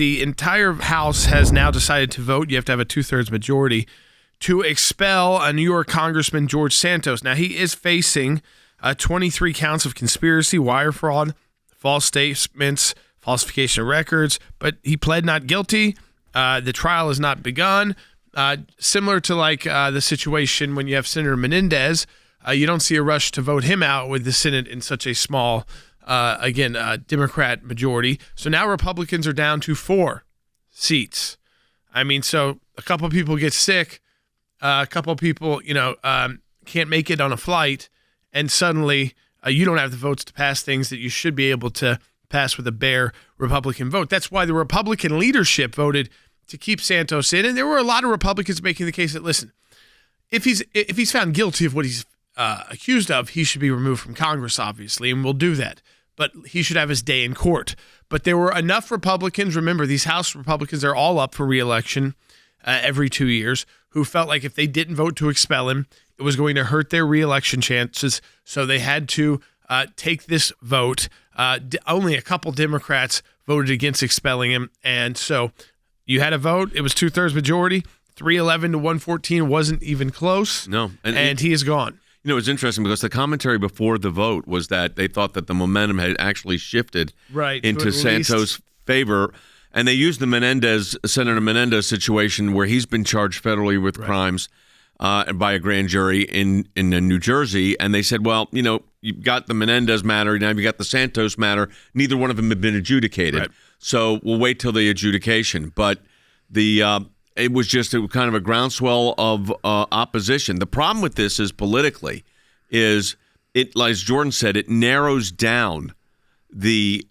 the entire House has now decided to vote. You have to have a 2/3 majority to expel a New York Congressman, George Santos. Now, he is facing 23 counts of conspiracy, wire fraud, false statements, falsification of records, but he pled not guilty. The trial has not begun. Similar to the situation when you have Senator Menendez, you don't see a rush to vote him out with the Senate in such a small, Democrat majority. So now Republicans are down to 4 seats. I mean, so a couple of people get sick, a couple of people, can't make it on a flight, and suddenly you don't have the votes to pass things that you should be able to pass with a bare Republican vote. That's why the Republican leadership voted to keep Santos in, and there were a lot of Republicans making the case that, listen, if he's found guilty of what he's accused of, he should be removed from Congress, obviously, and we'll do that. But he should have his day in court. But there were enough Republicans, remember, these House Republicans are all up for re-election every 2 years, who felt like if they didn't vote to expel him, it was going to hurt their re-election chances. So they had to take this vote. Only a couple Democrats voted against expelling him. And so you had a vote. It was 2/3 majority. 311 to 114 wasn't even close. No. And he is gone. It's interesting because the commentary before the vote was that they thought that the momentum had actually shifted into Santos' favor. And they used the Senator Menendez situation where he's been charged federally with crimes by a grand jury in New Jersey. And they said, well, you've got the Menendez matter, now you've got the Santos matter. Neither one of them have been adjudicated. Right. So we'll wait till the adjudication. But it was just kind of a groundswell of opposition. The problem with this is politically is it, as Jordan said, it narrows down the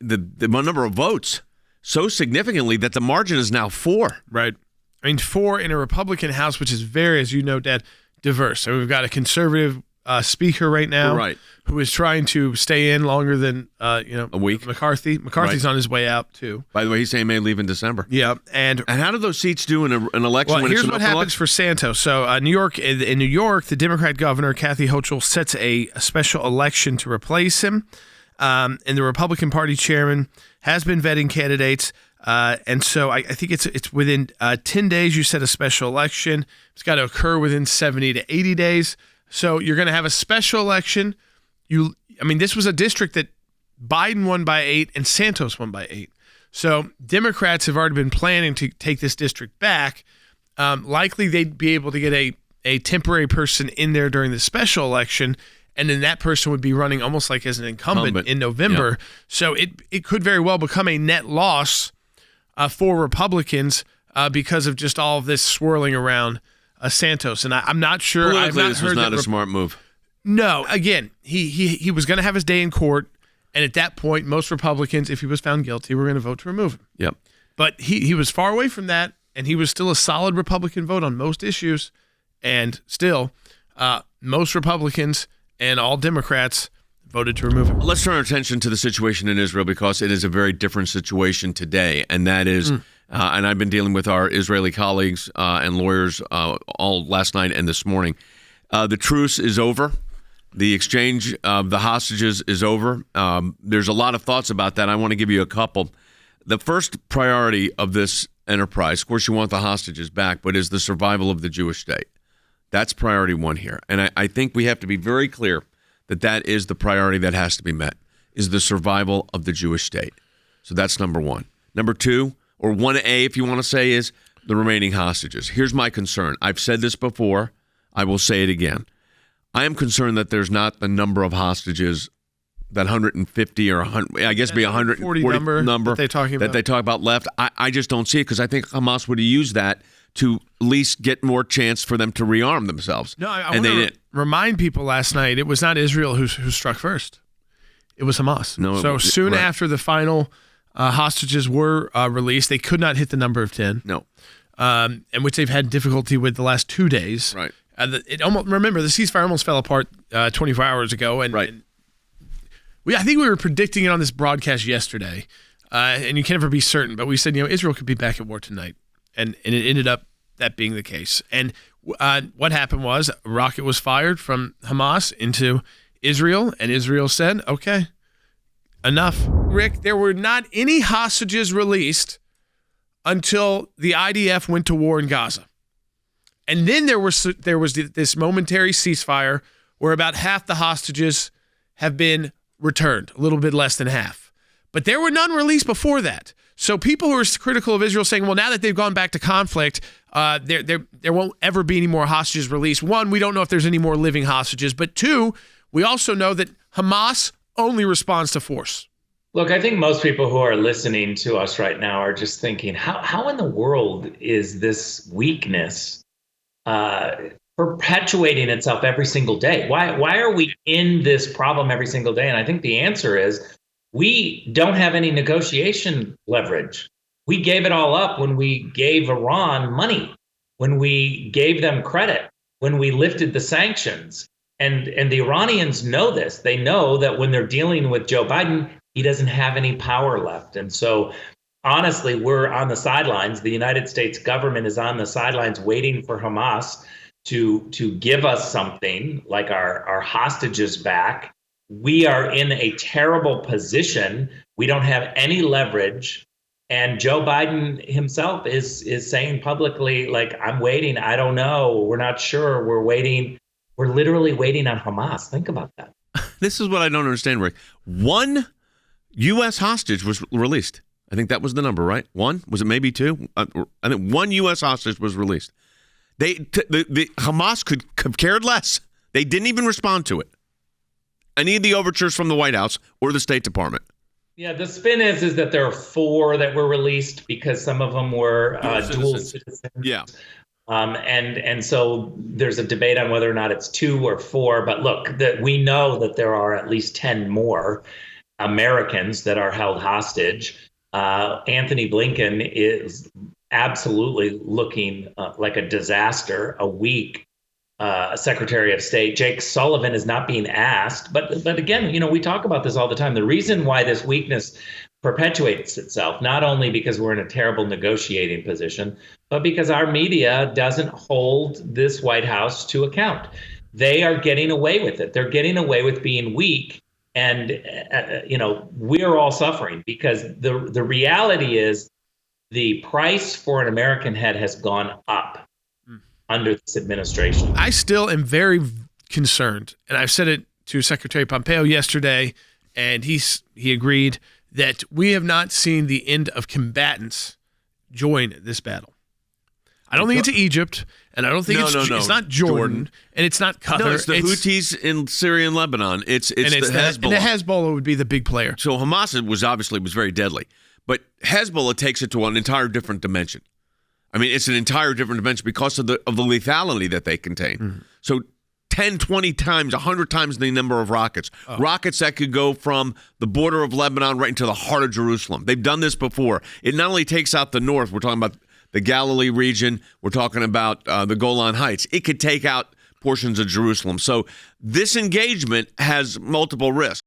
number of votes so significantly that the margin is now 4. Right. I mean, 4 in a Republican House, which is very, as you know, Dad, diverse. So we've got a conservative speaker right now who is trying to stay in longer than a week. McCarthy. McCarthy's on his way out too. By the way, he's saying he may leave in December. Yeah, and how do those seats do in an election? Well, when here's it's what happens for Santos. So in New York, the Democrat governor Kathy Hochul sets a special election to replace him, and the Republican Party chairman has been vetting candidates. And so I think it's within 10 days you set a special election. It's got to occur within 70 to 80 days. So you're going to have a special election. This was a district that Biden won by 8 and Santos won by 8. So Democrats have already been planning to take this district back. Likely they'd be able to get a temporary person in there during the special election, and then that person would be running almost like as an incumbent in November. Yeah. So it could very well become a net loss for Republicans because of just all of this swirling around Santos. And I'm not sure. Politically, this was not a smart move. No. Again, he was going to have his day in court, and at that point, most Republicans, if he was found guilty, were going to vote to remove him. Yep. But he was far away from that, and he was still a solid Republican vote on most issues, and still, most Republicans and all Democrats voted to remove him. Let's turn our attention to the situation in Israel because it is a very different situation today, and that is, and I've been dealing with our Israeli colleagues and lawyers all last night and this morning. The truce is over. The exchange of the hostages is over. There's a lot of thoughts about that. I want to give you a couple. The first priority of this enterprise, of course, you want the hostages back, but is the survival of the Jewish state. That's priority 1 here. And I think we have to be very clear that is the priority that has to be met, is the survival of the Jewish state. So that's number 1. Number 2, or 1A if you want to say, is the remaining hostages. Here's my concern. I've said this before. I will say it again. I am concerned that there's not the number of hostages, that 150 or 100, I guess be 140 number that they talk about left. I just don't see it because I think Hamas would have used that to at least get more chance for them to rearm themselves. No, I want to remind people last night, it was not Israel who struck first. It was Hamas. No, so soon after the final hostages were released, they could not hit the number of 10. No. And which they've had difficulty with the last 2 days. Right. Remember, the ceasefire almost fell apart 24 hours ago. And, and I think we were predicting it on this broadcast yesterday. And you can never be certain, but we said, Israel could be back at war tonight. And it ended up that being the case. And what happened was a rocket was fired from Hamas into Israel, and Israel said, okay, Enough. Rick, there were not any hostages released until the IDF went to war in Gaza. And then there was this momentary ceasefire where about half the hostages have been returned, a little bit less than half. But there were none released before that. So people who are critical of Israel saying, well, now that they've gone back to conflict, there won't ever be any more hostages released. One, we don't know if there's any more living hostages. But two, we also know that Hamas only responds to force. Look, I think most people who are listening to us right now are just thinking, how in the world is this weakness perpetuating itself every single day? Why are we in this problem every single day? And I think the answer is we don't have any negotiation leverage. We gave it all up when we gave Iran money, when we gave them credit, when we lifted the sanctions. And the Iranians know this. They know that when they're dealing with Joe Biden, he doesn't have any power left. And so honestly, we're on the sidelines. The United States government is on the sidelines waiting for Hamas to give us something like our hostages back. We are in a terrible position. We don't have any leverage. And Joe Biden himself is saying publicly, like, I'm waiting. I don't know. We're not sure. We're waiting. We're literally waiting on Hamas. Think about that. This is what I don't understand, Rick. One U.S. hostage was released. I think that was the number, right? One? Was it maybe two? I think one U.S. hostage was released. The Hamas could have cared less. They didn't even respond to it. Any of the overtures from the White House or the State Department. Yeah, the spin is that there are 4 that were released because some of them were dual citizens. Yeah. And so there's a debate on whether or not it's 2 or 4. But look, we know that there are at least 10 more Americans that are held hostage. Anthony Blinken is absolutely looking like a disaster, a weak Secretary of State. Jake Sullivan is not being asked. But again, we talk about this all the time. The reason why this weakness perpetuates itself, not only because we're in a terrible negotiating position, but because our media doesn't hold this White House to account. They are getting away with it. They're getting away with being weak. And, we're all suffering because the reality is the price for an American head has gone up under this administration. I still am very concerned, and I've said it to Secretary Pompeo yesterday, and he agreed that we have not seen the end of combatants join this battle. I don't think it's Egypt, and I don't think it's not Jordan, and it's not Qatar. No, it's the Houthis in Syria and Lebanon. It's the Hezbollah. And the Hezbollah would be the big player. So Hamas was very deadly, but Hezbollah takes it to an entire different dimension. I mean, it's an entire different dimension because of the lethality that they contain. Mm-hmm. So 10, 20 times, 100 times the number of rockets. Oh. Rockets that could go from the border of Lebanon right into the heart of Jerusalem. They've done this before. It not only takes out the north, we're talking about the Galilee region, we're talking about the Golan Heights. It could take out portions of Jerusalem. So this engagement has multiple risks.